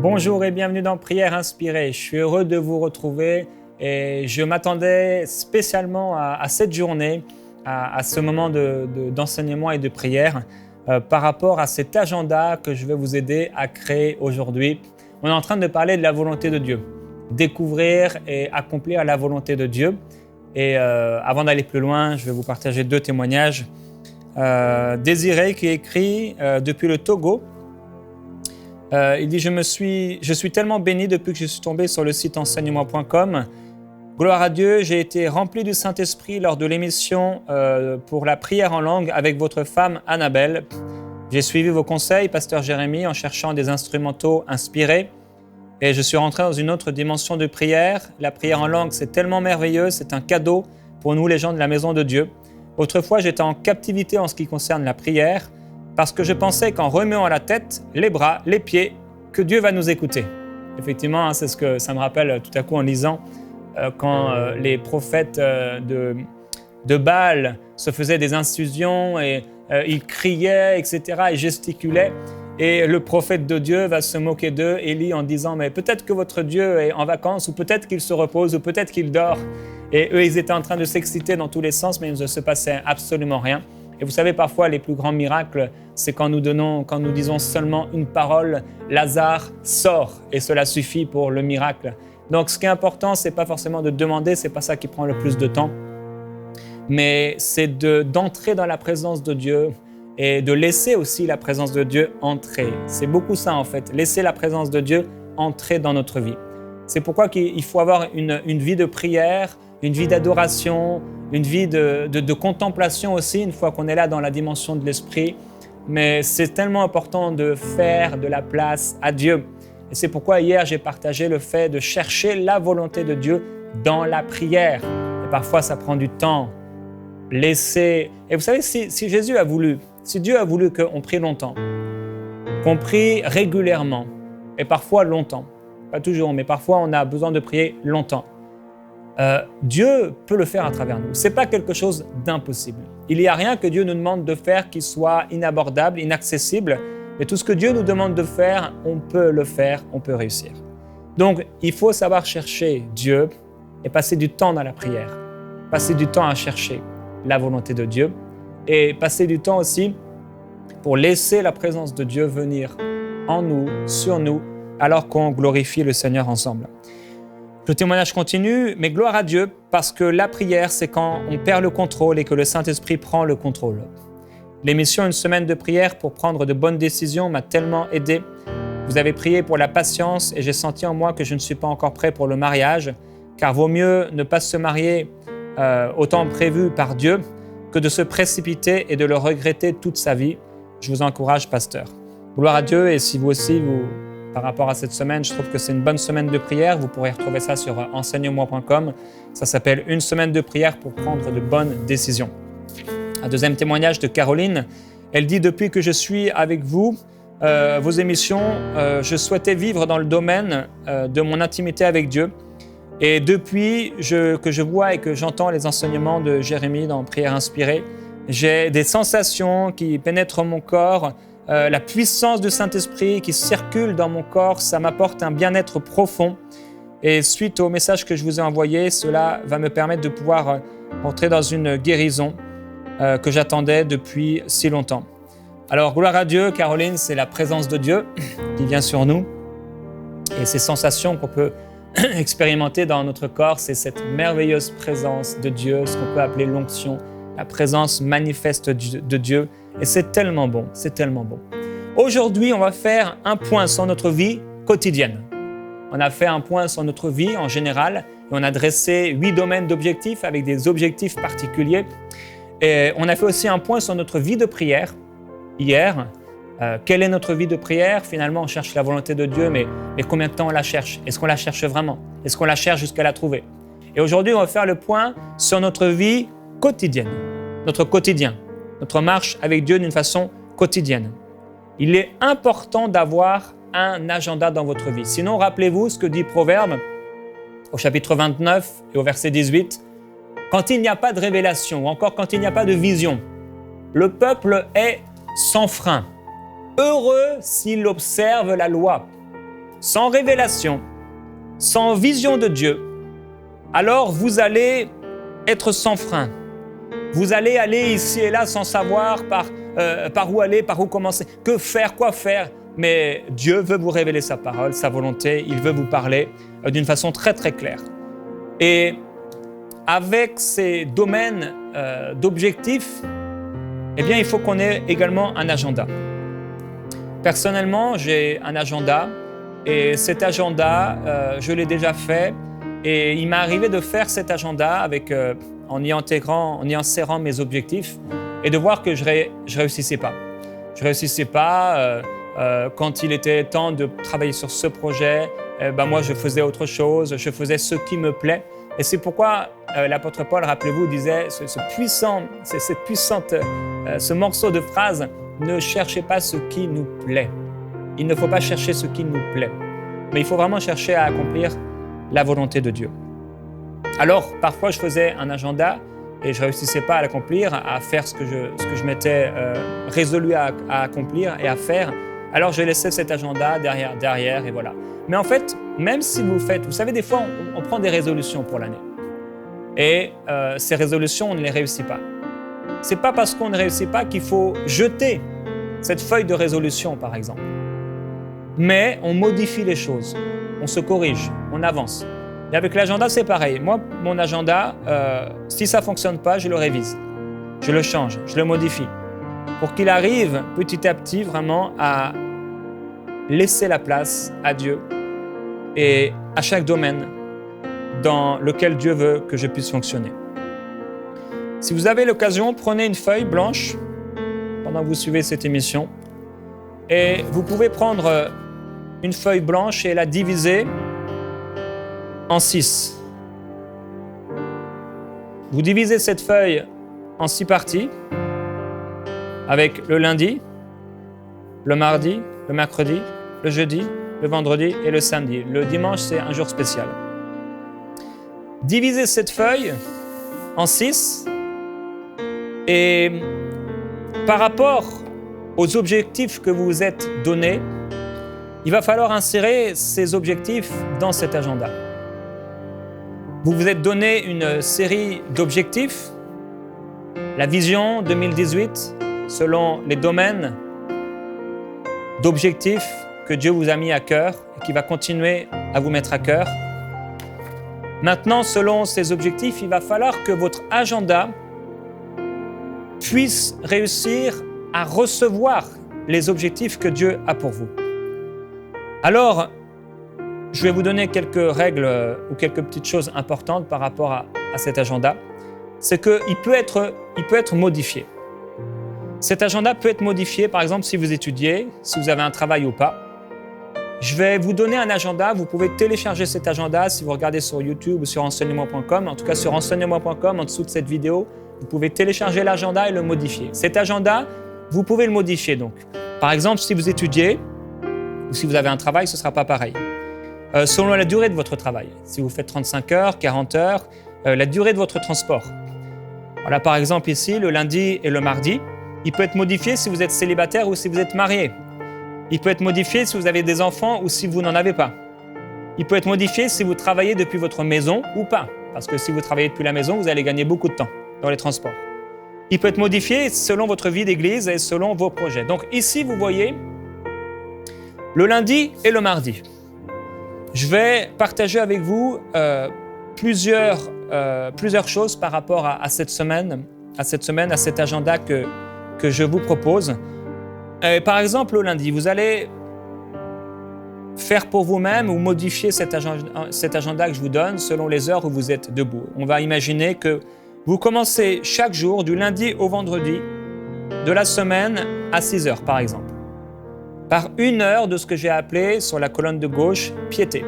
Bonjour et bienvenue dans Prière Inspirée. Je suis heureux de vous retrouver et je m'attendais spécialement à cette journée, à ce moment d'enseignement et de prière par rapport à cet agenda que je vais vous aider à créer aujourd'hui. On est en train de parler de la volonté de Dieu, découvrir et accomplir la volonté de Dieu. Et avant d'aller plus loin, je vais vous partager 2 témoignages. Désiré qui écrit depuis le Togo. Il dit « Je suis tellement béni depuis que je suis tombé sur le site enseignement.com. Gloire à Dieu, j'ai été rempli du Saint-Esprit lors de l'émission pour la prière en langue avec votre femme Annabelle. J'ai suivi vos conseils, Pasteur Jérémie, en cherchant des instrumentaux inspirés. Et je suis rentré dans une autre dimension de prière. La prière en langue, c'est tellement merveilleux, c'est un cadeau pour nous les gens de la maison de Dieu. Autrefois, j'étais en captivité en ce qui concerne la prière, parce que je pensais qu'en remuant la tête, les bras, les pieds, que Dieu va nous écouter. » Effectivement, c'est ce que ça me rappelle tout à coup en lisant quand les prophètes de Baal se faisaient des incisions et ils criaient, etc., et gesticulaient. Et le prophète de Dieu va se moquer d'eux, Élie, en disant « Mais peut-être que votre Dieu est en vacances, ou peut-être qu'il se repose, ou peut-être qu'il dort. » Et eux, ils étaient en train de s'exciter dans tous les sens, mais il ne se passait absolument rien. Et vous savez, parfois, les plus grands miracles, c'est quand nous disons seulement une parole, Lazare sort, et cela suffit pour le miracle. Donc, ce qui est important, c'est pas forcément de demander, c'est pas ça qui prend le plus de temps, mais c'est d'entrer dans la présence de Dieu et de laisser aussi la présence de Dieu entrer. C'est beaucoup ça, en fait, laisser la présence de Dieu entrer dans notre vie. C'est pourquoi il faut avoir une vie de prière, une vie d'adoration, une vie de contemplation aussi, une fois qu'on est là dans la dimension de l'esprit. Mais c'est tellement important de faire de la place à Dieu. Et c'est pourquoi hier, j'ai partagé le fait de chercher la volonté de Dieu dans la prière. Et parfois, ça prend du temps. Et vous savez, si Jésus a voulu, si Dieu a voulu qu'on prie longtemps, qu'on prie régulièrement, et parfois longtemps, pas toujours, mais parfois on a besoin de prier longtemps, Dieu peut le faire à travers nous. Ce n'est pas quelque chose d'impossible. Il n'y a rien que Dieu nous demande de faire qui soit inabordable, inaccessible. Mais tout ce que Dieu nous demande de faire, on peut le faire, on peut réussir. Donc, il faut savoir chercher Dieu et passer du temps dans la prière. Passer du temps à chercher la volonté de Dieu et passer du temps aussi pour laisser la présence de Dieu venir en nous, sur nous, alors qu'on glorifie le Seigneur ensemble. Le témoignage continue, mais gloire à Dieu, parce que la prière, c'est quand on perd le contrôle et que le Saint-Esprit prend le contrôle. L'émission « Une semaine de prière pour prendre de bonnes décisions » m'a tellement aidé. Vous avez prié pour la patience et j'ai senti en moi que je ne suis pas encore prêt pour le mariage, car vaut mieux ne pas se marier au temps prévu par Dieu que de se précipiter et de le regretter toute sa vie. Je vous encourage, pasteur. Gloire à Dieu, et si vous aussi, par rapport à cette semaine, je trouve que c'est une bonne semaine de prière. Vous pourrez retrouver ça sur enseignement.com. Ça s'appelle « Une semaine de prière pour prendre de bonnes décisions ». Un deuxième témoignage de Caroline. Elle dit « Depuis que je suis avec vous, vos émissions, je souhaitais vivre dans le domaine de mon intimité avec Dieu. Et depuis que je vois et que j'entends les enseignements de Jérémie dans Prière Inspirée, j'ai des sensations qui pénètrent mon corps. La puissance du Saint-Esprit qui circule dans mon corps, ça m'apporte un bien-être profond. Et suite au message que je vous ai envoyé, cela va me permettre de pouvoir entrer dans une guérison que j'attendais depuis si longtemps. » Alors, gloire à Dieu, Caroline, c'est la présence de Dieu qui vient sur nous. Et ces sensations qu'on peut expérimenter dans notre corps, c'est cette merveilleuse présence de Dieu, ce qu'on peut appeler l'onction, la présence manifeste de Dieu. Et c'est tellement bon, c'est tellement bon. Aujourd'hui, on va faire un point sur notre vie quotidienne. On a fait un point sur notre vie en général et on a dressé 8 domaines d'objectifs avec des objectifs particuliers. Et on a fait aussi un point sur notre vie de prière hier. Quelle est notre vie de prière? Finalement, on cherche la volonté de Dieu, mais combien de temps on la cherche? Est-ce qu'on la cherche vraiment? Est-ce qu'on la cherche jusqu'à la trouver? Et aujourd'hui, on va faire le point sur notre vie quotidienne, notre quotidien. Notre marche avec Dieu d'une façon quotidienne. Il est important d'avoir un agenda dans votre vie. Sinon, rappelez-vous ce que dit Proverbe au chapitre 29 et au verset 18. « Quand il n'y a pas de révélation, ou encore quand il n'y a pas de vision, le peuple est sans frein. Heureux s'il observe la loi. sans révélation, sans vision de Dieu, alors vous allez être sans frein. Vous allez aller ici et là sans savoir par où aller, par où commencer, que faire, quoi faire. Mais Dieu veut vous révéler sa parole, sa volonté, il veut vous parler d'une façon très très claire. Et avec ces domaines d'objectifs, eh bien, il faut qu'on ait également un agenda. Personnellement, j'ai un agenda et cet agenda, je l'ai déjà fait et il m'est arrivé de faire cet agenda en y insérant mes objectifs et de voir que je réussissais pas. Je réussissais pas quand il était temps de travailler sur ce projet. Moi, je faisais autre chose, je faisais ce qui me plaît. Et c'est pourquoi l'apôtre Paul, rappelez-vous, disait ce morceau de phrase, ne cherchez pas ce qui nous plaît. Il ne faut pas chercher ce qui nous plaît, mais il faut vraiment chercher à accomplir la volonté de Dieu. Alors, parfois, je faisais un agenda et je ne réussissais pas à l'accomplir, à faire ce que je m'étais résolu à accomplir et à faire. Alors, je laissais cet agenda derrière et voilà. Mais en fait, même si vous savez, des fois, on prend des résolutions pour l'année. Et ces résolutions, on ne les réussit pas. Ce n'est pas parce qu'on ne réussit pas qu'il faut jeter cette feuille de résolution, par exemple. Mais on modifie les choses, on se corrige, on avance. Et avec l'agenda, c'est pareil. Moi, mon agenda, si ça ne fonctionne pas, je le révise. Je le change, je le modifie. Pour qu'il arrive petit à petit vraiment à laisser la place à Dieu et à chaque domaine dans lequel Dieu veut que je puisse fonctionner. Si vous avez l'occasion, prenez une feuille blanche pendant que vous suivez cette émission et vous pouvez prendre une feuille blanche et la diviser en 6. Vous divisez cette feuille en 6 parties avec le lundi, le mardi, le mercredi, le jeudi, le vendredi et le samedi. Le dimanche, c'est un jour spécial. Divisez cette feuille en 6 et par rapport aux objectifs que vous vous êtes donnés, il va falloir insérer ces objectifs dans cet agenda. Vous vous êtes donné une série d'objectifs, la vision 2018, selon les domaines d'objectifs que Dieu vous a mis à cœur et qui va continuer à vous mettre à cœur. Maintenant, selon ces objectifs, il va falloir que votre agenda puisse réussir à recevoir les objectifs que Dieu a pour vous. Alors, je vais vous donner quelques règles ou quelques petites choses importantes par rapport à cet agenda. C'est qu'il peut être modifié. Cet agenda peut être modifié, par exemple, si vous étudiez, si vous avez un travail ou pas. Je vais vous donner un agenda. Vous pouvez télécharger cet agenda si vous regardez sur YouTube ou sur enseignement.com. En tout cas, sur enseignement.com, en dessous de cette vidéo, vous pouvez télécharger l'agenda et le modifier. Cet agenda, vous pouvez le modifier donc. Par exemple, si vous étudiez ou si vous avez un travail, ce ne sera pas pareil. Selon la durée de votre travail. Si vous faites 35 heures, 40 heures, la durée de votre transport. Voilà, par exemple ici, le lundi et le mardi, il peut être modifié si vous êtes célibataire ou si vous êtes marié. Il peut être modifié si vous avez des enfants ou si vous n'en avez pas. Il peut être modifié si vous travaillez depuis votre maison ou pas. Parce que si vous travaillez depuis la maison, vous allez gagner beaucoup de temps dans les transports. Il peut être modifié selon votre vie d'église et selon vos projets. Donc ici, vous voyez le lundi et le mardi. Je vais partager avec vous plusieurs choses par rapport à cette semaine, à cet agenda que je vous propose. Par exemple, le lundi, vous allez faire pour vous-même ou modifier cet agenda que je vous donne selon les heures où vous êtes debout. On va imaginer que vous commencez chaque jour, du lundi au vendredi, de la semaine à 6 heures, par exemple, par 1 heure de ce que j'ai appelé sur la colonne de gauche, piété,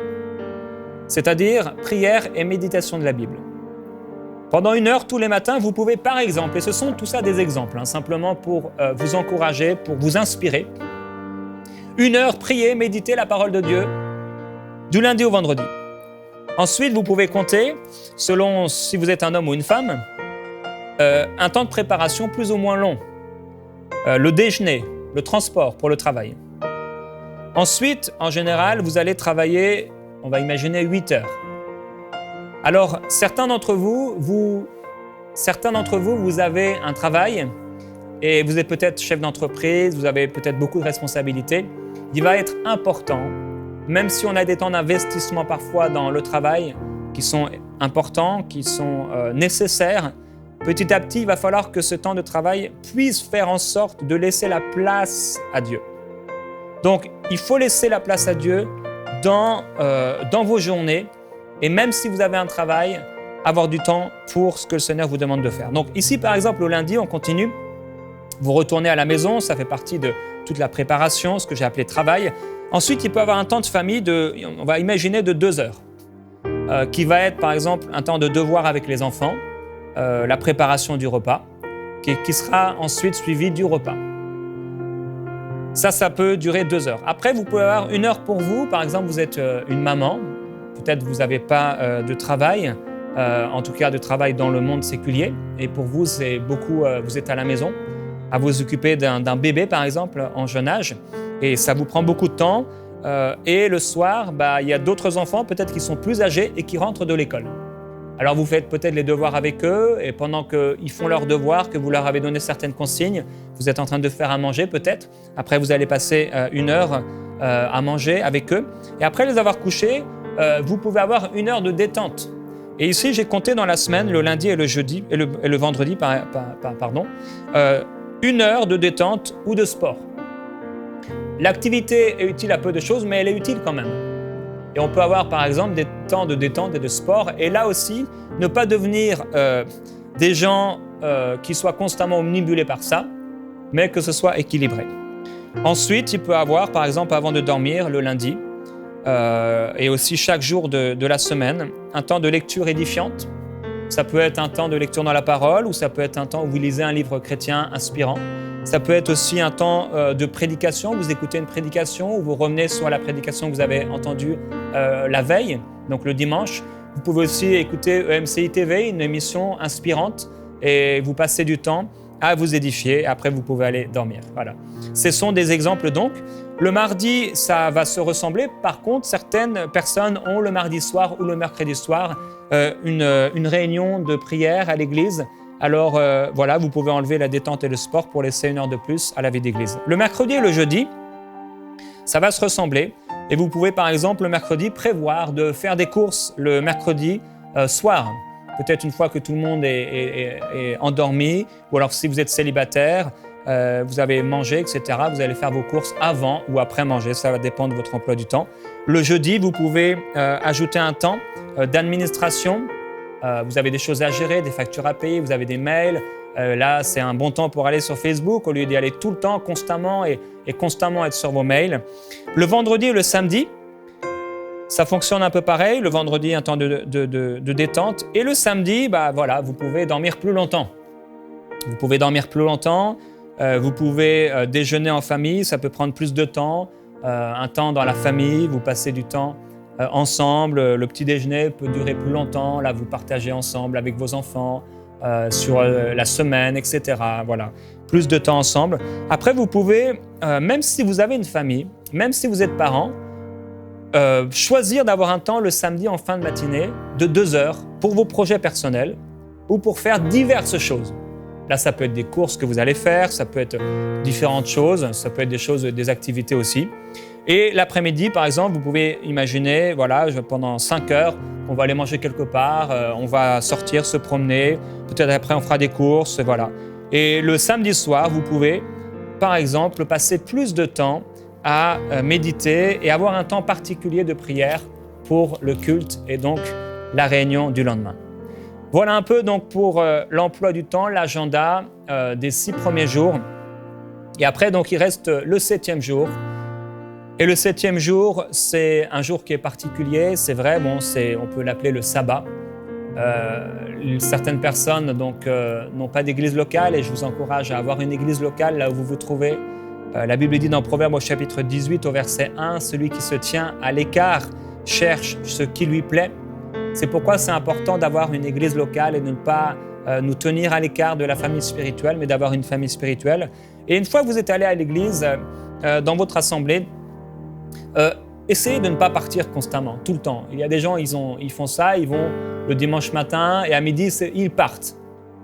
c'est-à-dire prière et méditation de la Bible. Pendant 1 heure tous les matins, vous pouvez par exemple, et ce sont tout ça des exemples, simplement pour vous encourager, pour vous inspirer, 1 heure prier, méditer la parole de Dieu du lundi au vendredi. Ensuite, vous pouvez compter, selon si vous êtes un homme ou une femme, un temps de préparation plus ou moins long. Le déjeuner, le transport pour le travail. Ensuite, en général, vous allez travailler, on va imaginer 8 heures. Alors, certains d'entre vous, vous avez un travail et vous êtes peut-être chef d'entreprise, vous avez peut-être beaucoup de responsabilités. Il va être important, même si on a des temps d'investissement parfois dans le travail qui sont importants, qui sont nécessaires, petit à petit, il va falloir que ce temps de travail puisse faire en sorte de laisser la place à Dieu. Donc, il faut laisser la place à Dieu dans vos journées et même si vous avez un travail, avoir du temps pour ce que le Seigneur vous demande de faire. Donc ici, par exemple, au lundi, on continue. Vous retournez à la maison, ça fait partie de toute la préparation, ce que j'ai appelé travail. Ensuite, il peut y avoir un temps de famille, on va imaginer de 2 heures, qui va être, par exemple, un temps de devoir avec les enfants, la préparation du repas, qui sera ensuite suivi du repas. Ça peut durer 2 heures. Après, vous pouvez avoir 1 heure pour vous. Par exemple, vous êtes une maman, peut-être vous n'avez pas de travail, en tout cas de travail dans le monde séculier. Et pour vous, c'est beaucoup, vous êtes à la maison, à vous occuper d'un bébé, par exemple, en jeune âge. Et ça vous prend beaucoup de temps. Et le soir, il y a d'autres enfants, peut-être qui sont plus âgés et qui rentrent de l'école. Alors vous faites peut-être les devoirs avec eux et pendant qu'ils font leurs devoirs, que vous leur avez donné certaines consignes, vous êtes en train de faire à manger peut-être. Après, vous allez passer 1 heure à manger avec eux. Et après les avoir couchés, vous pouvez avoir 1 heure de détente. Et ici, j'ai compté dans la semaine, le lundi et le jeudi et le vendredi, 1 heure de détente ou de sport. L'activité est utile à peu de choses, mais elle est utile quand même. Et on peut avoir par exemple des temps de détente et de sport. Et là aussi, ne pas devenir des gens qui soient constamment omnibulés par ça, mais que ce soit équilibré. Ensuite, il peut avoir par exemple avant de dormir le lundi et aussi chaque jour de la semaine, un temps de lecture édifiante. Ça peut être un temps de lecture dans la parole ou ça peut être un temps où vous lisez un livre chrétien inspirant. Ça peut être aussi un temps de prédication, vous écoutez une prédication ou vous revenez sur la prédication que vous avez entendue la veille, donc le dimanche. Vous pouvez aussi écouter EMCI TV, une émission inspirante, et vous passez du temps à vous édifier, et après vous pouvez aller dormir. Voilà. Ce sont des exemples donc. Le mardi, ça va se ressembler. Par contre, certaines personnes ont le mardi soir ou le mercredi soir une réunion de prière à l'église. Alors voilà, vous pouvez enlever la détente et le sport pour laisser 1 heure de plus à la vie d'église. Le mercredi et le jeudi, ça va se ressembler. Et vous pouvez par exemple le mercredi prévoir de faire des courses le mercredi soir. Peut-être une fois que tout le monde est endormi, ou alors si vous êtes célibataire, vous avez mangé, etc. Vous allez faire vos courses avant ou après manger, ça va dépendre de votre emploi du temps. Le jeudi, vous pouvez ajouter un temps d'administration. Vous avez des choses à gérer, des factures à payer, vous avez des mails. Là, c'est un bon temps pour aller sur Facebook au lieu d'y aller tout le temps, constamment et constamment être sur vos mails. Le vendredi et le samedi, ça fonctionne un peu pareil. Le vendredi, un temps de détente. Et le samedi, voilà, vous pouvez dormir plus longtemps. Vous pouvez dormir plus longtemps. Vous pouvez déjeuner en famille, ça peut prendre plus de temps. Un temps dans la famille, vous passez du temps ensemble. Le petit déjeuner peut durer plus longtemps. Là, vous partagez ensemble avec vos enfants sur la semaine, etc. Voilà, plus de temps ensemble. Après, vous pouvez, même si vous avez une famille, même si vous êtes parent, choisir d'avoir un temps le samedi en fin de matinée de 2 heures pour vos projets personnels ou pour faire diverses choses. Là, ça peut être des courses que vous allez faire, ça peut être différentes choses, ça peut être des activités aussi. Et l'après-midi, par exemple, vous pouvez imaginer, voilà, pendant 5 heures, on va aller manger quelque part, on va sortir, se promener, peut-être après on fera des courses, voilà. Et le samedi soir, vous pouvez, par exemple, passer plus de temps à méditer et avoir un temps particulier de prière pour le culte et donc la réunion du lendemain. Voilà un peu donc pour l'emploi du temps, l'agenda des 6 premiers jours. Et après, donc, il reste le 7e jour. Et le 7e jour, c'est un jour qui est particulier, c'est vrai, on peut l'appeler le sabbat. Certaines personnes n'ont pas d'église locale et je vous encourage à avoir une église locale là où vous vous trouvez. La Bible dit dans Proverbes au chapitre 18 au verset 1, « Celui qui se tient à l'écart cherche ce qui lui plaît ». C'est pourquoi c'est important d'avoir une église locale et de ne pas nous tenir à l'écart de la famille spirituelle, mais d'avoir une famille spirituelle. Et une fois que vous êtes allé à l'église, dans votre assemblée, essayez de ne pas partir constamment, tout le temps. Il y a des gens, ils font ça, ils vont le dimanche matin et à midi, ils partent.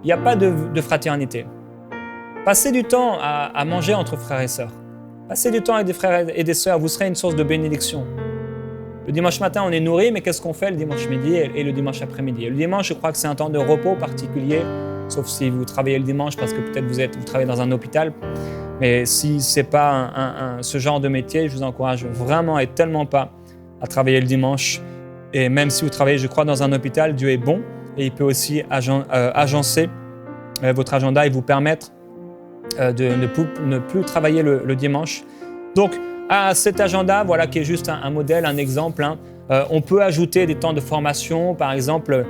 Il n'y a pas de fraternité. Passez du temps à manger entre frères et sœurs. Passez du temps avec des frères et des sœurs, vous serez une source de bénédiction. Le dimanche matin, on est nourri, mais qu'est-ce qu'on fait le dimanche midi et le dimanche après-midi? Le dimanche, je crois que c'est un temps de repos particulier, sauf si vous travaillez le dimanche parce que peut-être vous travaillez dans un hôpital. Mais si ce n'est pas ce genre de métier, je vous encourage vraiment et tellement pas à travailler le dimanche. Et même si vous travaillez, je crois, dans un hôpital, Dieu est bon et il peut aussi agencer votre agenda et vous permettre de ne plus travailler le dimanche. Donc, à cet agenda, voilà, qui est juste un modèle, un exemple, on peut ajouter des temps de formation. Par exemple,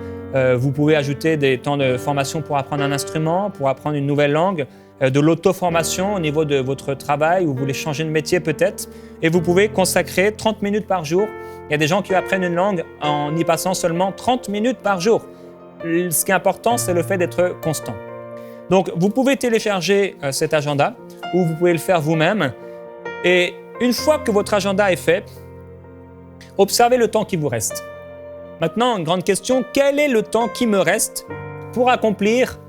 vous pouvez ajouter des temps de formation pour apprendre un instrument, pour apprendre une nouvelle langue, de l'auto-formation au niveau de votre travail, ou vous voulez changer de métier peut-être. Et vous pouvez consacrer 30 minutes par jour. Il y a des gens qui apprennent une langue en y passant seulement 30 minutes par jour. Ce qui est important, c'est le fait d'être constant. Donc, vous pouvez télécharger cet agenda ou vous pouvez le faire vous-même. Et une fois que votre agenda est fait, observez le temps qui vous reste. Maintenant, une grande question, quel est le temps qui me reste pour accomplir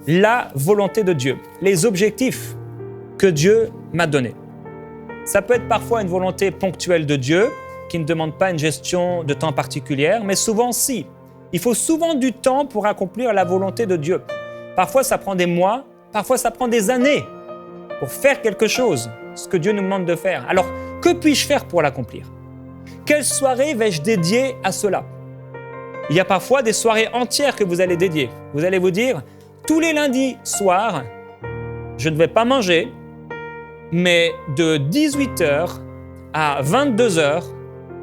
la volonté de Dieu, les objectifs que Dieu m'a donnés? Ça peut être parfois une volonté ponctuelle de Dieu qui ne demande pas une gestion de temps particulière, mais souvent si. Il faut souvent du temps pour accomplir la volonté de Dieu. Parfois, ça prend des mois, parfois, ça prend des années pour faire quelque chose, ce que Dieu nous demande de faire. Alors, que puis-je faire pour l'accomplir? Quelle soirée vais-je dédier à cela? Il y a parfois des soirées entières que vous allez dédier. Vous allez vous dire, tous les lundis soirs, je ne vais pas manger, mais de 18h à 22h,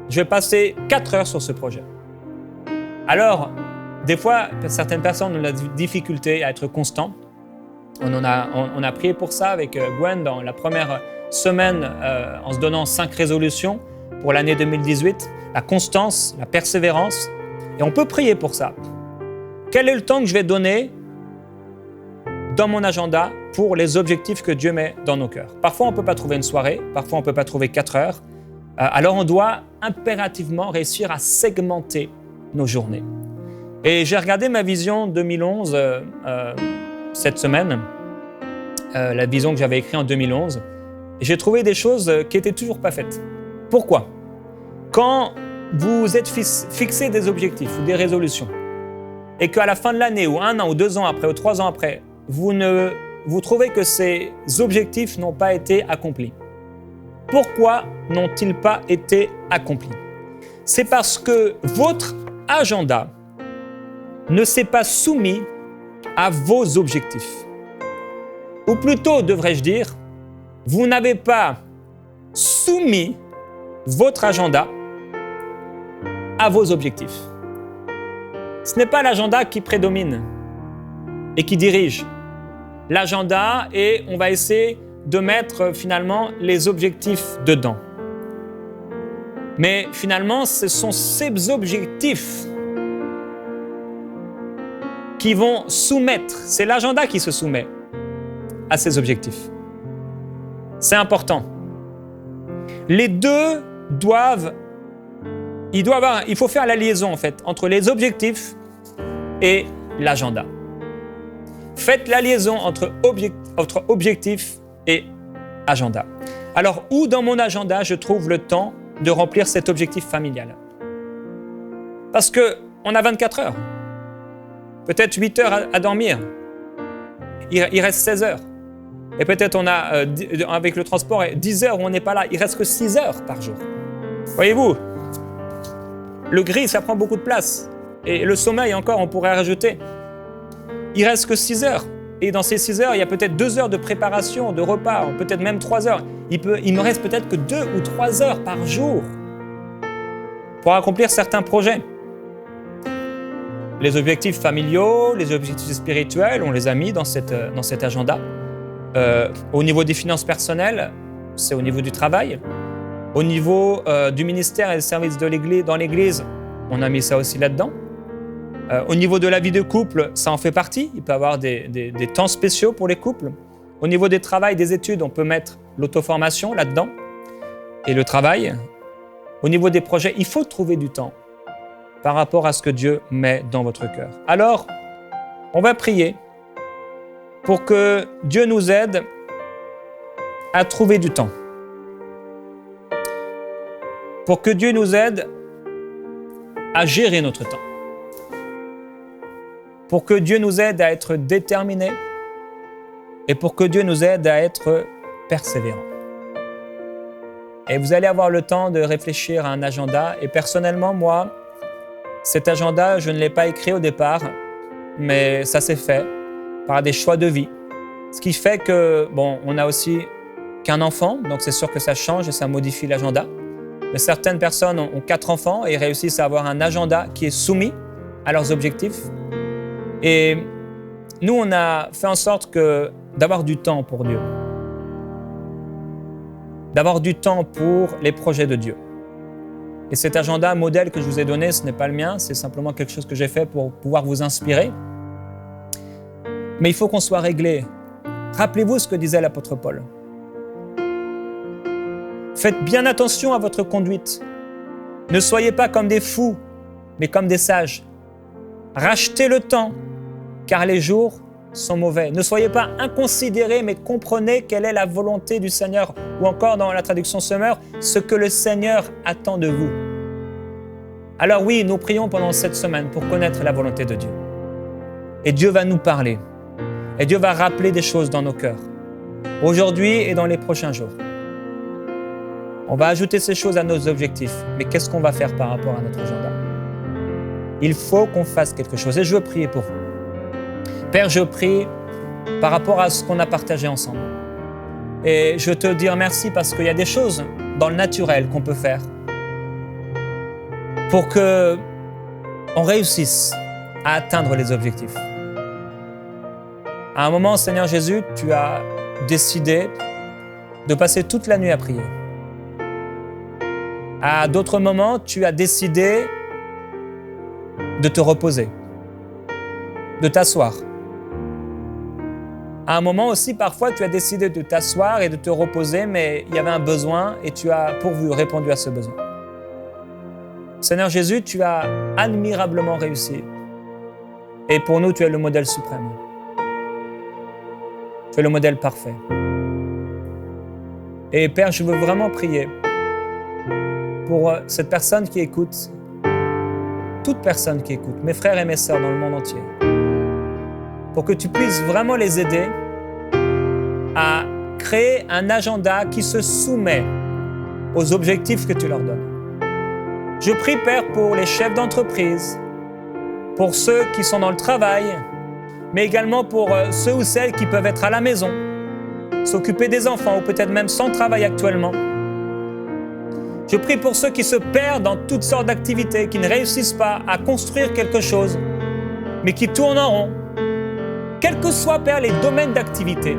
je vais passer 4 heures sur ce projet. Alors, des fois, certaines personnes ont la difficulté à être constant. On a prié pour ça avec Gwen dans la première semaine en se donnant 5 résolutions pour l'année 2018. La constance, la persévérance. Et on peut prier pour ça. Quel est le temps que je vais donner dans mon agenda pour les objectifs que Dieu met dans nos cœurs? Parfois, on ne peut pas trouver une soirée. Parfois, on ne peut pas trouver 4 heures. Alors, on doit impérativement réussir à segmenter nos journées. Et j'ai regardé ma vision 2011 cette semaine, la vision que j'avais écrite en 2011, et j'ai trouvé des choses qui n'étaient toujours pas faites. Pourquoi? Quand vous êtes fixé des objectifs ou des résolutions, et qu'à la fin de l'année, ou 1 an, ou 2 ans après, ou 3 ans après, vous trouvez que ces objectifs n'ont pas été accomplis. Pourquoi n'ont-ils pas été accomplis? C'est parce que votre agenda ne s'est pas soumis à vos objectifs. Ou plutôt, devrais-je dire, vous n'avez pas soumis votre agenda à vos objectifs. Ce n'est pas l'agenda qui prédomine et qui dirige. L'agenda, et on va essayer de mettre finalement les objectifs dedans. Mais finalement, ce sont ces objectifs qui vont soumettre, c'est l'agenda qui se soumet à ces objectifs. C'est important. Les deux il faut faire la liaison en fait entre les objectifs et l'agenda. Faites la liaison entre objectif et agenda. Alors, où dans mon agenda je trouve le temps de remplir cet objectif familial? Parce qu'on a 24 heures. Peut-être 8 heures à dormir. Il reste 16 heures. Et peut-être on a, avec le transport, 10 heures où on n'est pas là. Il reste que 6 heures par jour. Voyez-vous, le gris, ça prend beaucoup de place. Et le sommeil, encore, on pourrait rajouter. Il reste que 6 heures. Et dans ces 6 heures, il y a peut-être 2 heures de préparation, de repas, peut-être même 3 heures. Il me reste peut-être que 2 ou 3 heures par jour pour accomplir certains projets. Les objectifs familiaux, les objectifs spirituels, on les a mis dans cet agenda. Au niveau des finances personnelles, c'est au niveau du travail. Au niveau du ministère et des services de l'Église, dans l'Église, on a mis ça aussi là-dedans. Au niveau de la vie de couple, ça en fait partie. Il peut y avoir des temps spéciaux pour les couples. Au niveau des travails, des études, on peut mettre l'auto-formation là-dedans. Et le travail, au niveau des projets, il faut trouver du temps par rapport à ce que Dieu met dans votre cœur. Alors, on va prier pour que Dieu nous aide à trouver du temps. Pour que Dieu nous aide à gérer notre temps. Pour que Dieu nous aide à être déterminés et pour que Dieu nous aide à être persévérants. Et vous allez avoir le temps de réfléchir à un agenda. Et personnellement, moi, cet agenda, je ne l'ai pas écrit au départ, mais ça s'est fait par des choix de vie. Ce qui fait que, on a aussi qu'un enfant, donc c'est sûr que ça change et ça modifie l'agenda. Mais certaines personnes ont 4 enfants et réussissent à avoir un agenda qui est soumis à leurs objectifs. Et nous, on a fait en sorte d'avoir du temps pour Dieu. D'avoir du temps pour les projets de Dieu. Et cet agenda modèle que je vous ai donné, ce n'est pas le mien, c'est simplement quelque chose que j'ai fait pour pouvoir vous inspirer. Mais il faut qu'on soit réglé. Rappelez-vous ce que disait l'apôtre Paul. Faites bien attention à votre conduite. Ne soyez pas comme des fous, mais comme des sages. Rachetez le temps, car les jours sont mauvais. Ne soyez pas inconsidérés, mais comprenez quelle est la volonté du Seigneur. Ou encore dans la traduction Semeur, ce que le Seigneur attend de vous. Alors oui, nous prions pendant cette semaine pour connaître la volonté de Dieu. Et Dieu va nous parler. Et Dieu va rappeler des choses dans nos cœurs. Aujourd'hui et dans les prochains jours. On va ajouter ces choses à nos objectifs. Mais qu'est-ce qu'on va faire par rapport à notre agenda? Il faut qu'on fasse quelque chose. Et je veux prier pour vous. Père, je prie par rapport à ce qu'on a partagé ensemble. Et je veux te dire merci parce qu'il y a des choses dans le naturel qu'on peut faire pour qu'on réussisse à atteindre les objectifs. À un moment, Seigneur Jésus, tu as décidé de passer toute la nuit à prier. À d'autres moments, tu as décidé de te reposer, de t'asseoir. À un moment aussi, parfois, tu as décidé de t'asseoir et de te reposer, mais il y avait un besoin et tu as répondu à ce besoin. Seigneur Jésus, tu as admirablement réussi. Et pour nous, tu es le modèle suprême. Tu es le modèle parfait. Et Père, je veux vraiment prier pour cette personne qui écoute, toute personne qui écoute, mes frères et mes sœurs dans le monde entier, pour que tu puisses vraiment les aider à créer un agenda qui se soumet aux objectifs que tu leur donnes. Je prie, Père, pour les chefs d'entreprise, pour ceux qui sont dans le travail, mais également pour ceux ou celles qui peuvent être à la maison, s'occuper des enfants ou peut-être même sans travail actuellement. Je prie pour ceux qui se perdent dans toutes sortes d'activités, qui ne réussissent pas à construire quelque chose, mais qui tournent en rond. Quels que soient, Père, les domaines d'activité,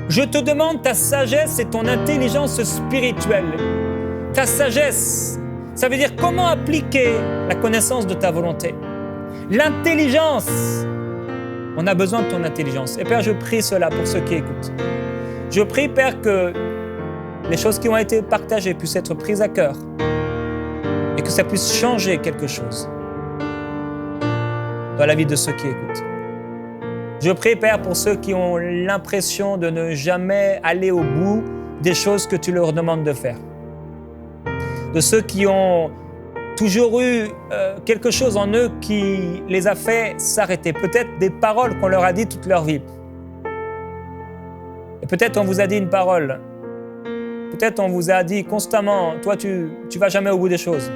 je te demande ta sagesse et ton intelligence spirituelle. Ta sagesse, ça veut dire comment appliquer la connaissance de ta volonté. L'intelligence, on a besoin de ton intelligence. Et Père, je prie cela pour ceux qui écoutent. Je prie, Père, que les choses qui ont été partagées puissent être prises à cœur et que ça puisse changer quelque chose dans la vie de ceux qui écoutent. Je prie, Père, pour ceux qui ont l'impression de ne jamais aller au bout des choses que tu leur demandes de faire. De ceux qui ont toujours eu quelque chose en eux qui les a fait s'arrêter. Peut-être des paroles qu'on leur a dit toute leur vie. Et peut-être on vous a dit une parole. Peut-être on vous a dit constamment, toi tu vas jamais au bout des choses.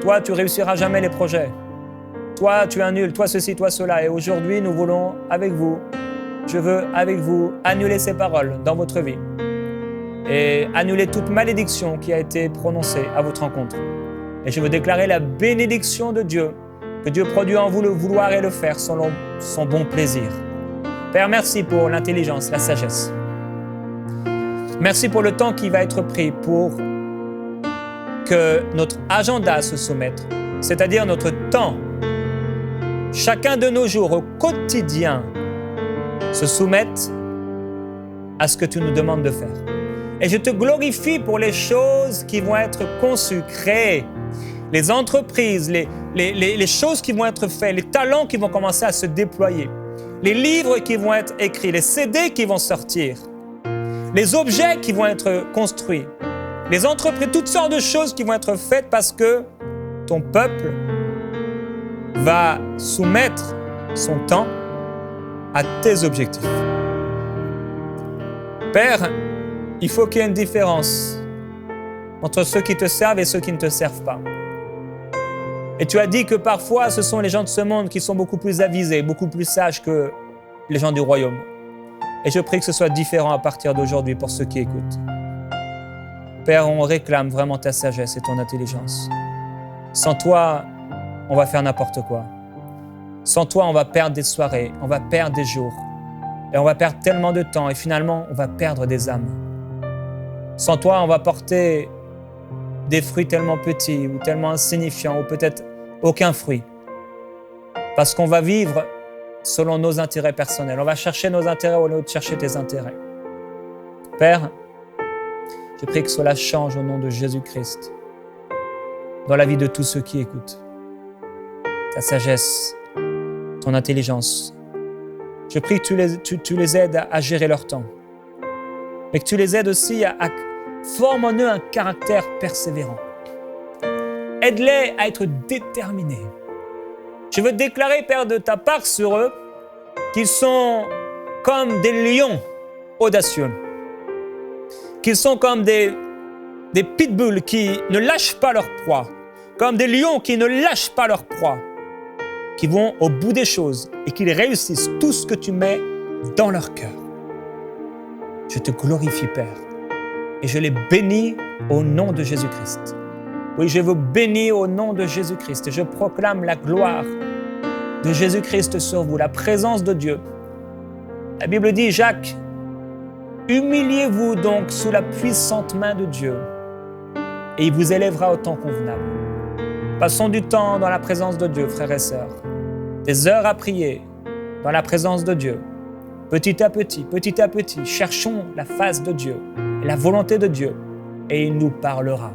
Toi tu réussiras jamais les projets. Toi tu es un nul, toi ceci, toi cela. Et aujourd'hui nous voulons avec vous, je veux avec vous annuler ces paroles dans votre vie. Et annuler toute malédiction qui a été prononcée à votre rencontre. Et je veux déclarer la bénédiction de Dieu, que Dieu produit en vous le vouloir et le faire selon son bon plaisir. Père, merci pour l'intelligence, la sagesse. Merci pour le temps qui va être pris pour que notre agenda se soumette, c'est-à-dire notre temps, chacun de nos jours au quotidien, se soumette à ce que tu nous demandes de faire. Et je te glorifie pour les choses qui vont être conçues, créées, les entreprises, les choses qui vont être faites, les talents qui vont commencer à se déployer, les livres qui vont être écrits, les CD qui vont sortir, les objets qui vont être construits, les entreprises, toutes sortes de choses qui vont être faites parce que ton peuple va soumettre son temps à tes objectifs. Père, il faut qu'il y ait une différence entre ceux qui te servent et ceux qui ne te servent pas. Et tu as dit que parfois, ce sont les gens de ce monde qui sont beaucoup plus avisés, beaucoup plus sages que les gens du royaume. Et je prie que ce soit différent à partir d'aujourd'hui pour ceux qui écoutent. Père, on réclame vraiment ta sagesse et ton intelligence. Sans toi, on va faire n'importe quoi. Sans toi, on va perdre des soirées, on va perdre des jours. Et on va perdre tellement de temps et finalement, on va perdre des âmes. Sans toi, on va porter des fruits tellement petits ou tellement insignifiants ou peut-être aucun fruit. Parce qu'on va vivre selon nos intérêts personnels. On va chercher nos intérêts au lieu de chercher tes intérêts. Père, je prie que cela change au nom de Jésus-Christ dans la vie de tous ceux qui écoutent. Ta sagesse, ton intelligence. Je prie que tu les aides à gérer leur temps. Mais que tu les aides aussi à former en eux un caractère persévérant. Aide-les à être déterminés. Je veux déclarer, Père, de ta part sur eux, qu'ils sont comme des lions audacieux. Qu'ils sont comme des pitbulls qui ne lâchent pas leur proie. Comme des lions qui ne lâchent pas leur proie. Qui vont au bout des choses et qu'ils réussissent tout ce que tu mets dans leur cœur. Je te glorifie, Père, et je les bénis au nom de Jésus-Christ. Oui, je vous bénis au nom de Jésus-Christ et je proclame la gloire de Jésus-Christ sur vous, la présence de Dieu. La Bible dit, Jacques, humiliez-vous donc sous la puissante main de Dieu et il vous élèvera au temps convenable. Passons du temps dans la présence de Dieu, frères et sœurs, des heures à prier dans la présence de Dieu. Petit à petit, cherchons la face de Dieu et la volonté de Dieu et il nous parlera.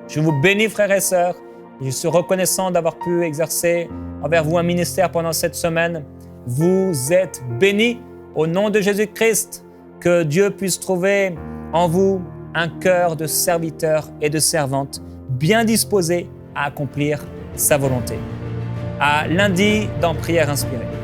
Je vous bénis, frères et sœurs. Je suis reconnaissant d'avoir pu exercer envers vous un ministère pendant cette semaine. Vous êtes bénis au nom de Jésus-Christ. Que Dieu puisse trouver en vous un cœur de serviteur et de servante bien disposé à accomplir sa volonté. À lundi dans Prière inspirée.